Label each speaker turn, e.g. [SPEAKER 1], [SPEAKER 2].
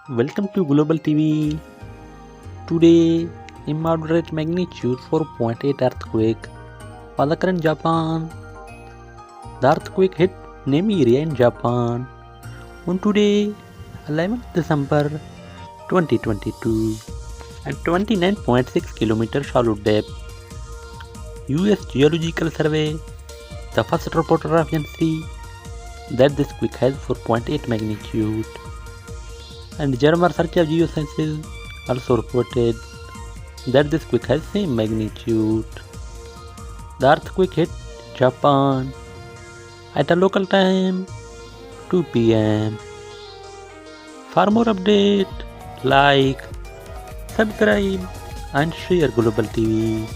[SPEAKER 1] Welcome to Global TV. Today, a moderate magnitude 4.8 earthquake was occurred in Japan. The earthquake hit Nemi area in Japan on today, 11th December 2022, at 29.6 km shallow depth. US Geological Survey, the first reporter of NC, that this quake has 4.8 magnitude. And German Research of Geosciences also reported that this quake has same magnitude. The earthquake hit Japan at a local time 2 p.m. For more update, like, subscribe and share Global TV.